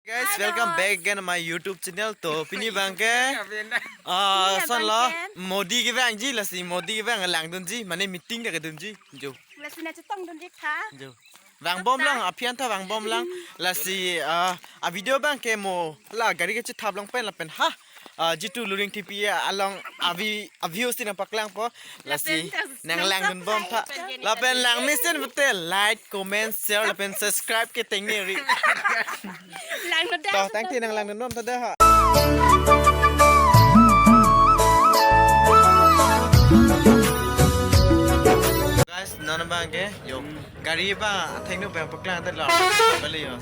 Guys, welcome back again to my YouTube channel. To pini bang ke, son lo Modi ke bang ji, lasi Modi ke bang lang dun ji, mana meeting ke dun ji, jo. Lasi na cetong dun jik ha. Jo. Bang bom lang, apian tha bang bom lang, lasi a video bang ke mo, la gari ke cithap lang pen la pen ha. Jitu luring tipi along view sin paklang po lasi nang lang dun bom tha. La pen lang misin betul like, comment, share, la pen subscribe ke ting ni ri. Lang no dah. Toh thank you nang lang dun bom tha dah ha. Guys, nana bang ke, yo, gari ba, theng no bang paklang ta la, bali yo.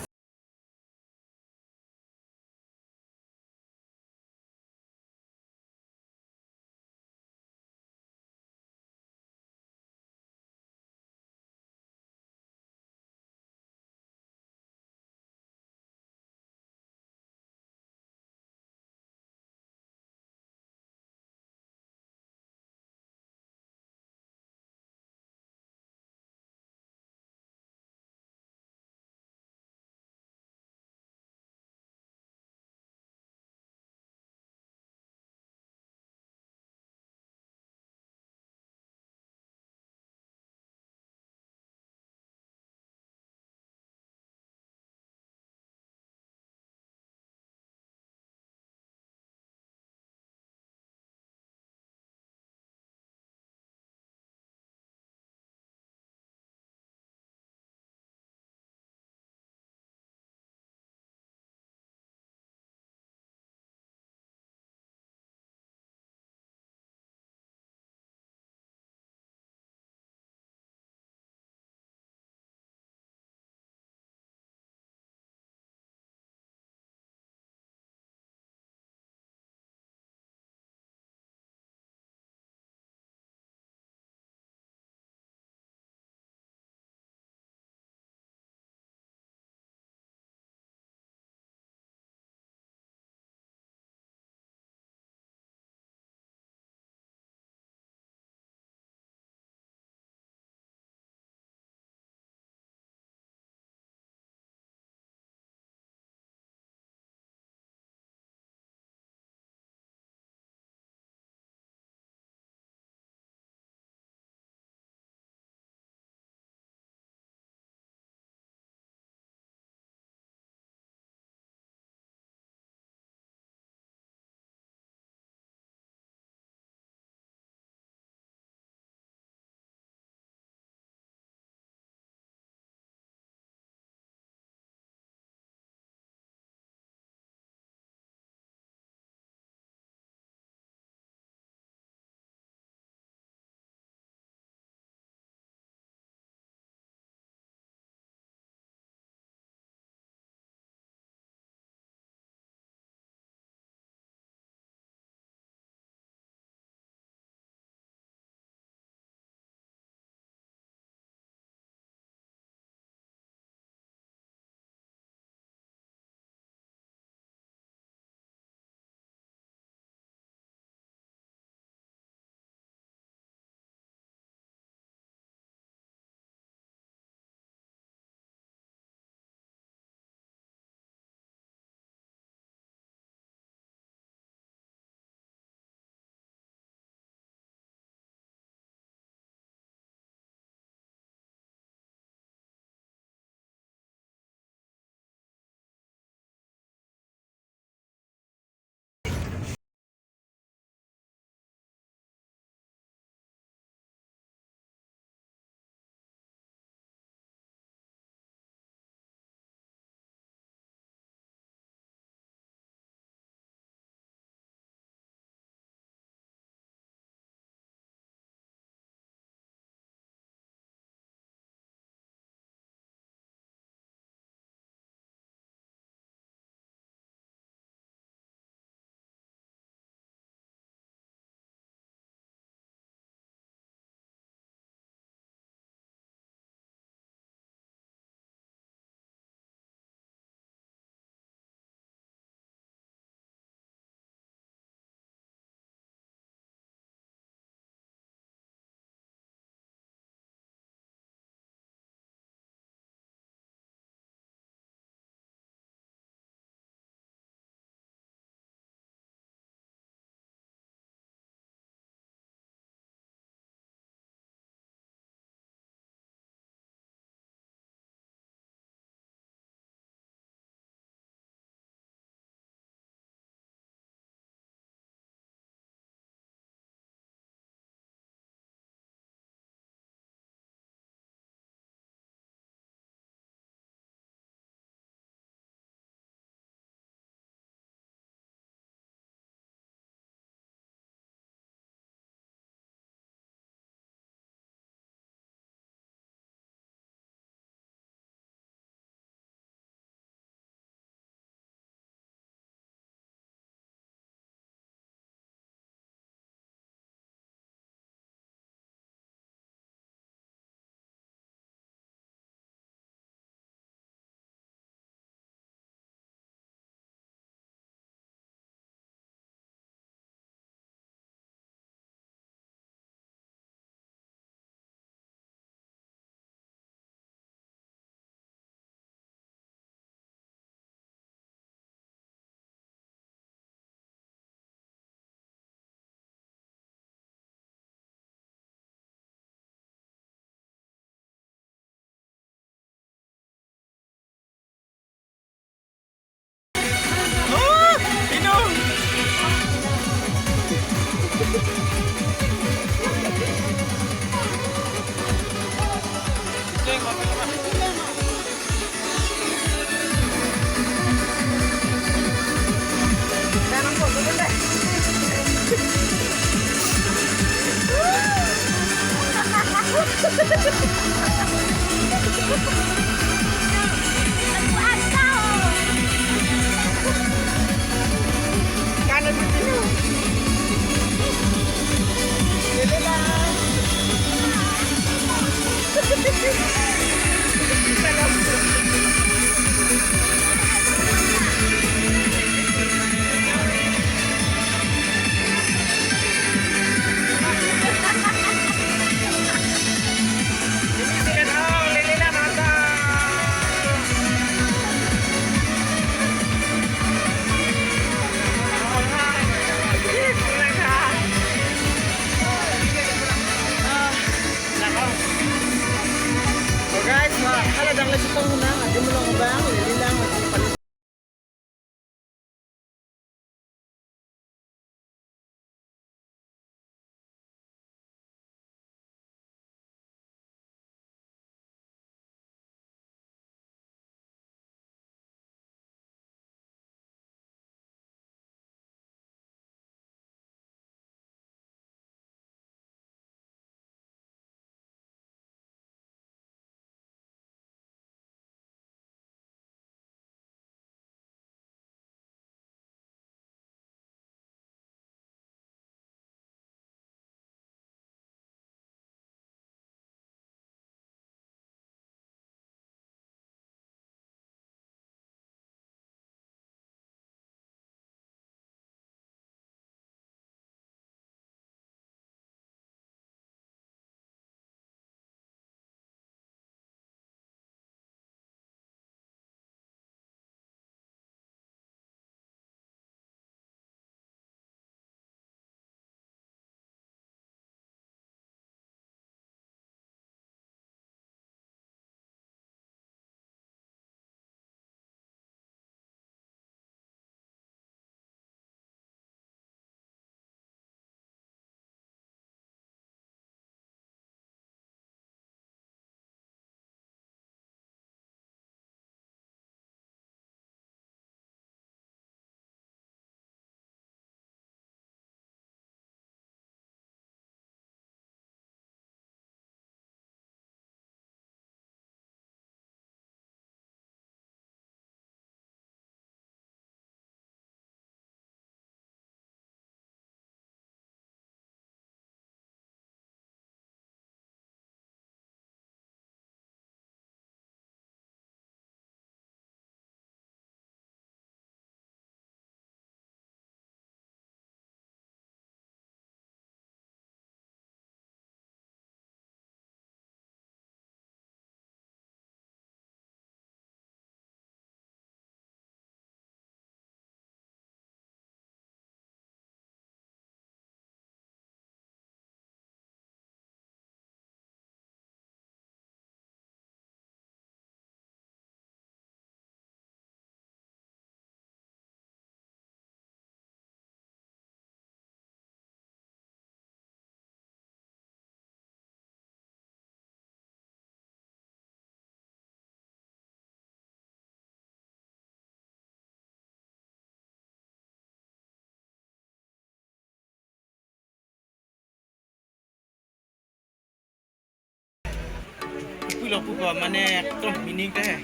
pulau pupa mana ekdom meaning teh.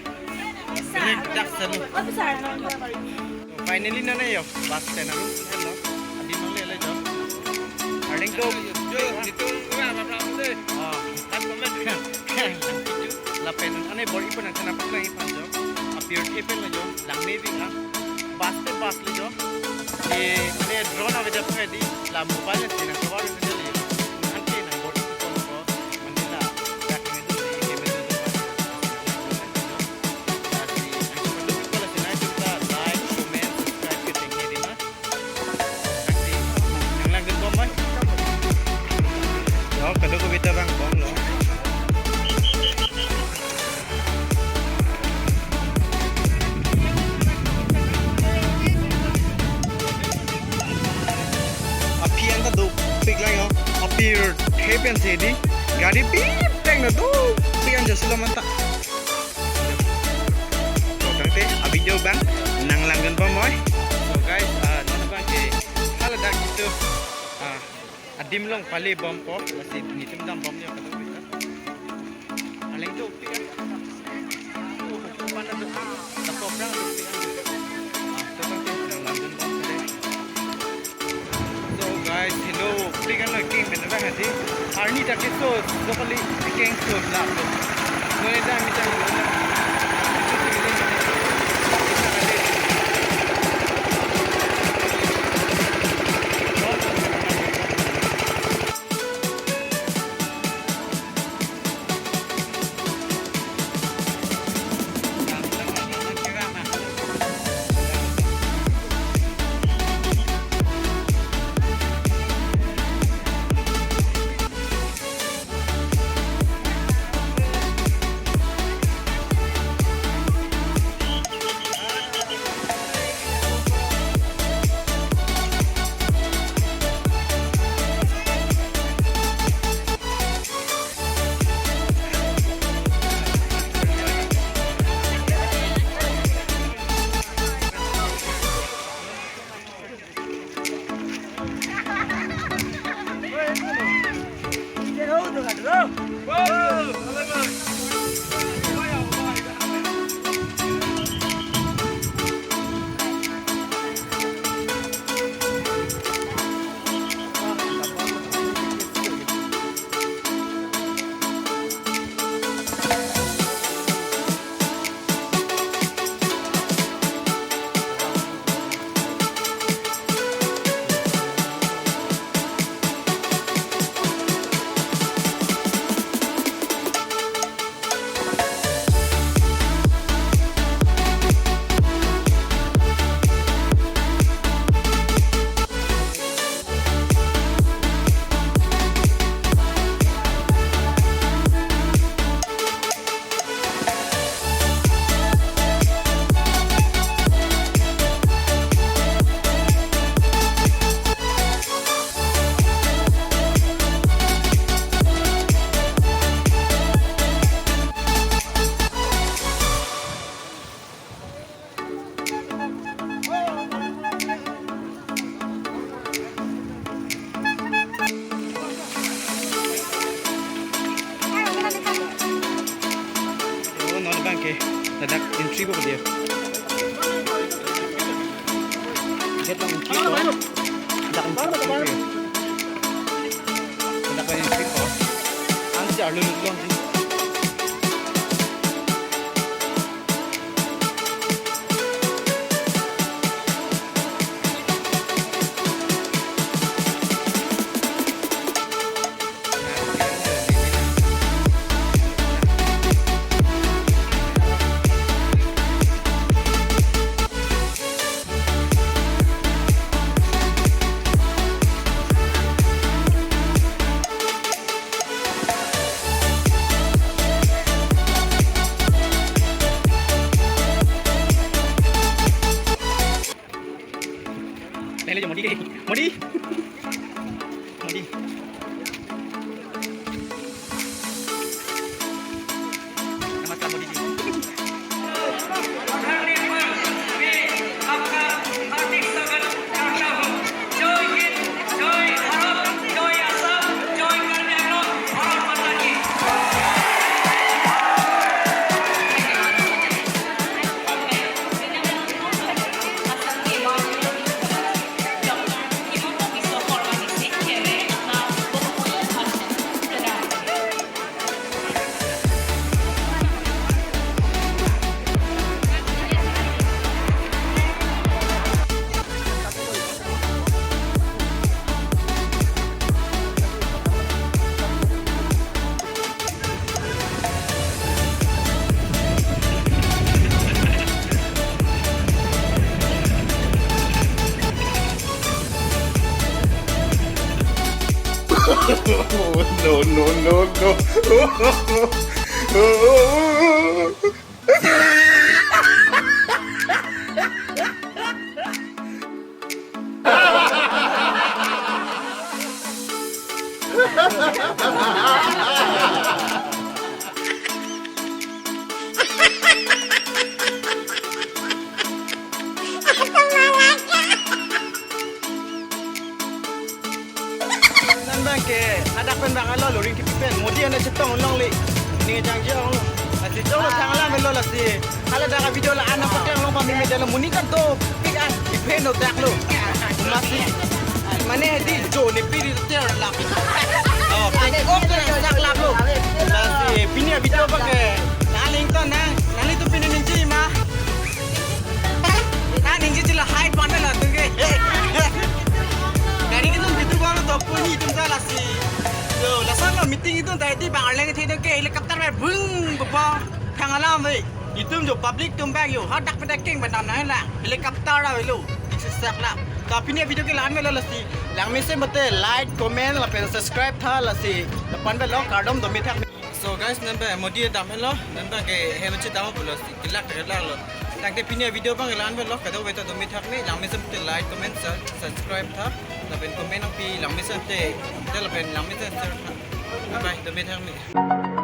Ini dak selu. Finally nana yo bus stand alu hello. Adi nole le jo. Harding to itu apa apa deh. Ah, kan komen. Lapen ane body pun nak kenapa lagi panjang. Appear kepen le jo. Lang maybe ah. Bus le jo. Ye mana drone aja pakai di. La mobile sih nak keluar le jo. Nanti nak body pun ko. Manila. Dak ini tu ini kepen tu. Kalau kita bang bom loh. Api yang tu pik lagi oh. Api heaven sedi. Gadi pip teng na tu. Pian jauh selamat tak. So kante abi jauh bang nang langgan bom boy. So guys, nona bang ke kalau dah gitu. Adim long pali bom po masih nitim dam bom niya kato kita aling to pikan pana to tapo prang to pikan to pang nang langgan bom today. So guys, hello pikan no king ben ba hati arni ta kiso dokali king so la to nole da mi ta na Dadak entry ko dia. Get lang entry ko. Dadak entry ko. Dadak entry ko. Ang si Arlo naglang din. Này lên cho Modi đi. Modi. Modi. Namaskar Modi ji. no, no, no, no.นั่นบางแกอาดักเป็นบางอันล้อหลุริงที่เป็นโมดีอันนั้นจะต้องลองเลยนี่จังเจ้าลงอาทิตย์เจ้าทางล่างเป็นล้อละสิฮาลาดากวิดีโอละอันนั้นก็แจ้งลงมามีเมดัลมุนิกันโตพิกอันที่เพนโนแตกลูกมาสิมันเนี่ยดิโจนี่ปีนี้เจ้าหลับอ๋อเป็นโอ๊กเลยจักหลับลูกละสิปีนี้วิดีโอบางแกนาลิงต้นนะนาลิงตัวปีนี้นินจีมานานินจีละไฮปันนั่นแหละตัวแกDari itu betul kalau tu pun itu dah lah si. So, lasan lo meeting itu tadi bang lagi tidak ke helikopter ber bung bapa tang alam ni. Itu tu public tu bang yo. Hadak pada keng benar nak lah. Helikopter lah belu. Disesak lah. Tapi ni video ke lan belu lah si. Lang mesti betul like, comment, lapan subscribe tha lah si. Lapan belu kardom tu mithak. So guys, nampak modi dah melo. Nampak ke hemat dah belu si. Kelak lo. Tang te pinia video bang lan belu kada weta tu mithak ni. Lang mesti betul like, comment, subscribe tha. Lapan komen ang pi lang mesti te. Lapan lang mesti. Bye bye. Tu mithak ni.